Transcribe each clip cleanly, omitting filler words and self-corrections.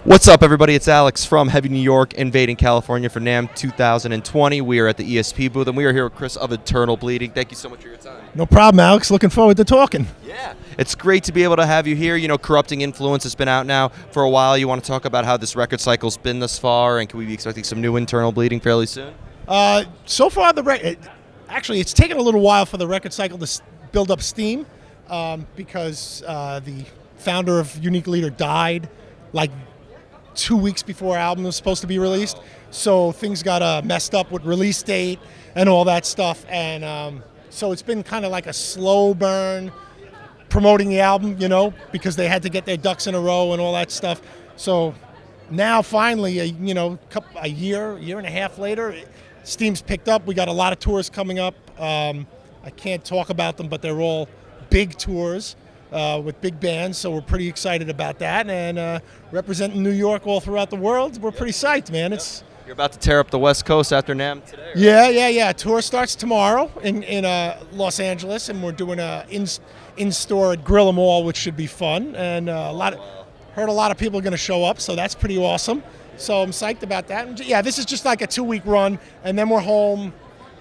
What's up, everybody? It's Alex from Heavy New York, invading California for Namm 2020. We are at the ESP booth, and we are here with Chris of Eternal Bleeding. Thank you so much for your time. No problem, Alex. Looking forward to talking. Yeah, it's great to be able to have you here. You know, Corrupting Influence has been out now for a while. You want to talk about how this record cycle's been thus far, and can we be expecting some new Internal Bleeding fairly soon? So far, actually, it's taken a little while for the record cycle to build up steam because the founder of Unique Leader died like 2 weeks before our album was supposed to be released. So things got messed up with release date and all that stuff. And so it's been kind of like a slow burn promoting the album, you know, because they had to get their ducks in a row and all that stuff. So now finally, a year and a half later, steam's picked up. We got a lot of tours coming up. I can't talk about them, but they're all big tours with big bands, so we're pretty excited about that. And representing New York all throughout the world, we're pretty psyched, man. You're about to tear up the West Coast after Namm today, right? Yeah. Tour starts tomorrow in Los Angeles, and we're doing a in-store at Gorilla Mall, which should be fun. And heard a lot of people are going to show up, so that's pretty awesome. So I'm psyched about that. And yeah, this is just like a 2-week run, and then we're home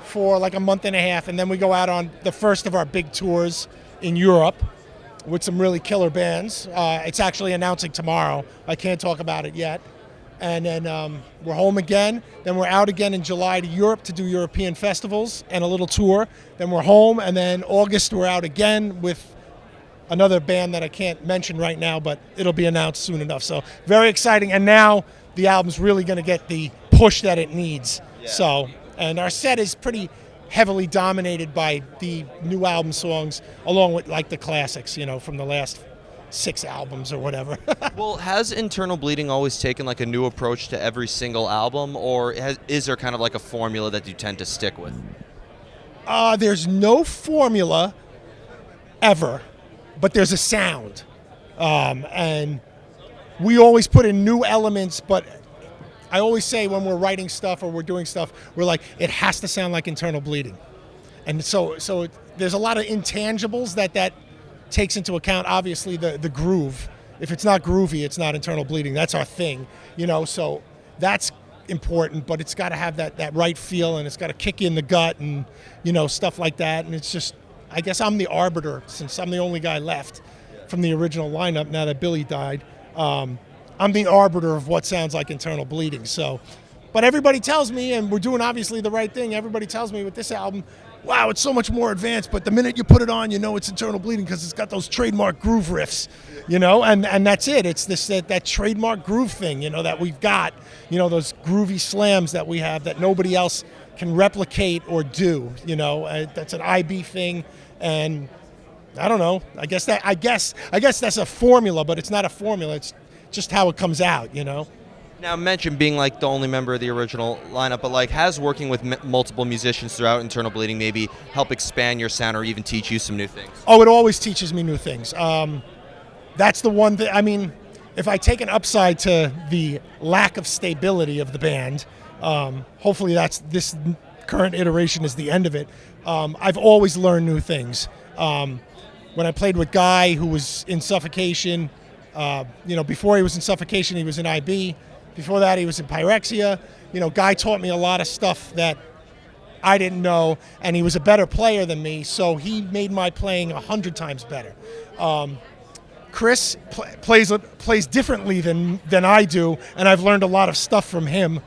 for like a month and a half, and then we go out on the first of our big tours in Europe with some really killer bands. It's actually announcing tomorrow. I can't talk about it yet. And then we're home again. Then we're out again in July to Europe to do European festivals and a little tour. Then we're home, and then August we're out again with another band that I can't mention right now, but it'll be announced soon enough. So very exciting. And now the album's really going to get the push that it needs. Yeah. So, and our set is pretty heavily dominated by the new album songs, along with like the classics, you know, from the last 6 albums or whatever. Well, has Internal Bleeding always taken like a new approach to every single album, or is there kind of like a formula that you tend to stick with? There's no formula ever, but there's a sound. And we always put in new elements, but I always say when we're writing stuff or we're doing stuff, we're like, it has to sound like Internal Bleeding. And so there's a lot of intangibles that takes into account. Obviously the groove. If it's not groovy, it's not Internal Bleeding. That's our thing, you know, so that's important, but it's got to have that right feel, and it's got to kick you in the gut and, you know, stuff like that. And it's just, I guess I'm the arbiter, since I'm the only guy left from the original lineup now that Billy died. I'm the arbiter of what sounds like Internal Bleeding. So, but everybody tells me, and we're doing obviously the right thing, everybody tells me with this album, wow, it's so much more advanced, but the minute you put it on, you know it's Internal Bleeding because it's got those trademark groove riffs, you know, and that's it. It's that trademark groove thing, you know, that we've got, you know, those groovy slams that we have that nobody else can replicate or do, you know. That's an IB thing, and I don't know. I guess that's a formula, but it's not a formula. It's just how it comes out, you know. Now, mention being like the only member of the original lineup, but like, has working with multiple musicians throughout Internal Bleeding maybe help expand your sound or even teach you some new things? Oh, it always teaches me new things. That's the one thing. I mean, if I take an upside to the lack of stability of the band, hopefully this current iteration is the end of it. I've always learned new things. When I played with Guy, who was in Suffocation, you know, before he was in Suffocation, he was in IB. Before that, he was in Pyrexia. You know, Guy taught me a lot of stuff that I didn't know, and he was a better player than me, so he made my playing 100 times better. Chris plays differently than I do, and I've learned a lot of stuff from him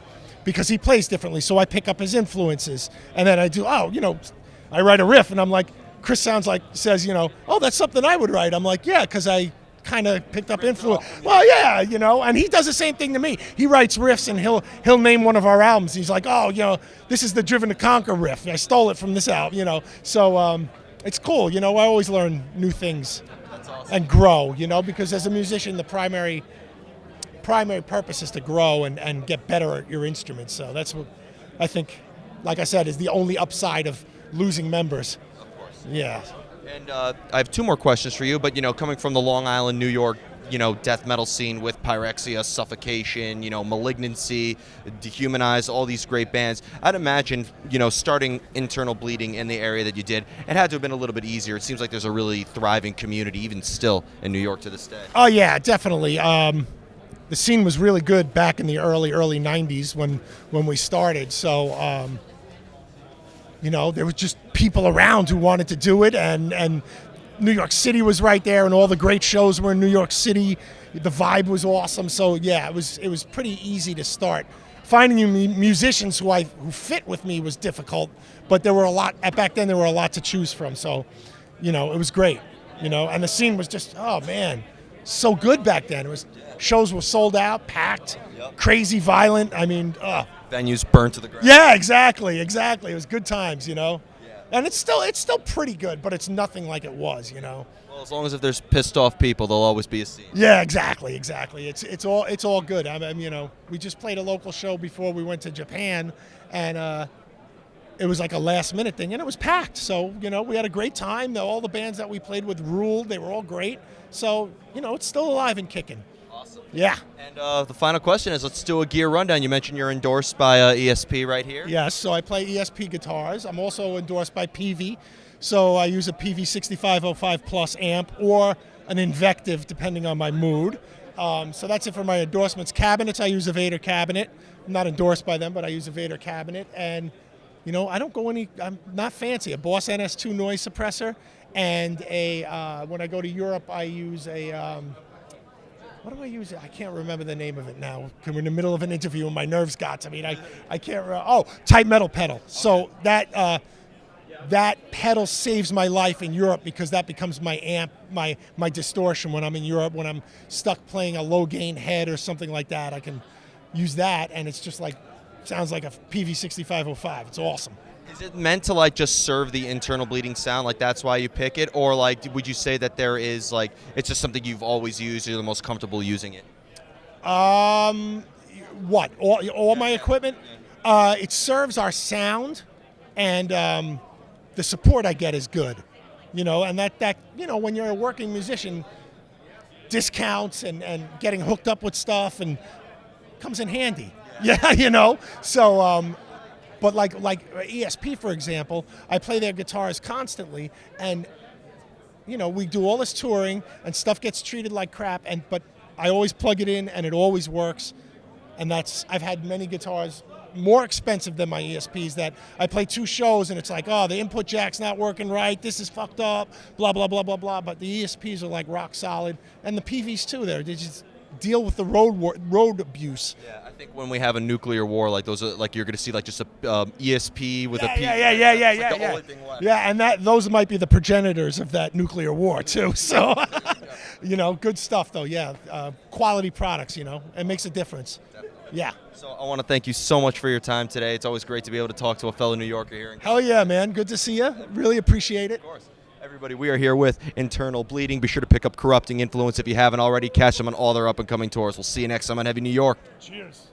because he plays differently, so I pick up his influences, and then I do, I write a riff, and I'm like, Chris says, you know, oh, that's something I would write. I'm like, yeah, because I kind of picked up influence. Well, yeah, you know, and he does the same thing to me. He writes riffs, and he'll name one of our albums. He's like, oh, you know, this is the Driven to Conquer riff. I stole it from this album, you know. So it's cool, you know. I always learn new things. That's awesome. And grow, you know, because as a musician, the primary purpose is to grow and get better at your instruments. So that's what I think, like I said, is the only upside of losing members. Of course. Yeah. And I have 2 more questions for you, but, you know, coming from the Long Island, New York, you know, death metal scene with Pyrexia, Suffocation, you know, Malignancy, Dehumanize, all these great bands, I'd imagine, you know, starting Internal Bleeding in the area that you did, it had to have been a little bit easier. It seems like there's a really thriving community, even still, in New York to this day. Oh, yeah, definitely. the scene was really good back in the early 90s when we started. So there was just people around who wanted to do it, and New York City was right there, and all the great shows were in New York City. The vibe was awesome. So yeah, it was pretty easy to start. Finding musicians who fit with me was difficult, but there were a lot back then. There were a lot to choose from. So, it was great. And the scene was just, oh man, so good back then. Shows were sold out, packed, crazy, violent. I mean, Venues burned to the ground. yeah, exactly. It was good times. And it's still pretty good, but it's nothing like it was. Well, as long as if there's pissed off people, there'll always be a scene. Yeah, exactly. It's all good. We just played a local show before we went to Japan, and it was like a last minute thing, and it was packed. So we had a great time. All the bands that we played with ruled. They were all great. So it's still alive and kicking. Awesome. Yeah. And the final question is, let's do a gear rundown. You mentioned you're endorsed by ESP right here. Yes. So I play ESP guitars. I'm also endorsed by PV. So I use a PV 6505 Plus amp or an Invective, depending on my mood. So that's it for my endorsements. Cabinets, I use a Vader cabinet. I'm not endorsed by them, but I use a Vader cabinet. And, I don't go I'm not fancy. A Boss NS2 noise suppressor. And when I go to Europe, I use what do I use? I can't remember the name of it now. We're in the middle of an interview and my nerves got to me. I can't remember. Oh, tight metal pedal. So that pedal saves my life in Europe because that becomes my amp, my distortion when I'm in Europe. When I'm stuck playing a low gain head or something like that, I can use that, and it's just sounds like a PV 6505. It's awesome. Is it meant to just serve the internal bleeding sound? That's why you pick it, or would you say that there is it's just something you've always used, you're the most comfortable using it? What? All my equipment? It serves our sound, and the support I get is good. And that when you're a working musician, discounts and getting hooked up with stuff and comes in handy. Yeah, So. But like ESP, for example, I play their guitars constantly, and we do all this touring, and stuff gets treated like crap. But I always plug it in, and it always works. And I've had many guitars more expensive than my ESPs that I play 2 shows, and it's like, oh, the input jack's not working right. This is fucked up. Blah blah blah blah blah. But the ESPs are rock solid, and the PVs too. They just deal with the road abuse. Yeah, I think when we have a nuclear war, those are you're going to see just a ESP with a P. Yeah. Yeah, and those might be the progenitors of that nuclear war too. So, good stuff though. Yeah, quality products. It makes a difference. Definitely. Yeah. So I want to thank you so much for your time today. It's always great to be able to talk to a fellow New Yorker here. Hell yeah, man. Good to see you. Really appreciate it. Of course. Everybody, we are here with Internal Bleeding. Be sure to pick up Corrupting Influence if you haven't already. Catch them on all their up-and-coming tours. We'll see you next time on Heavy New York. Cheers.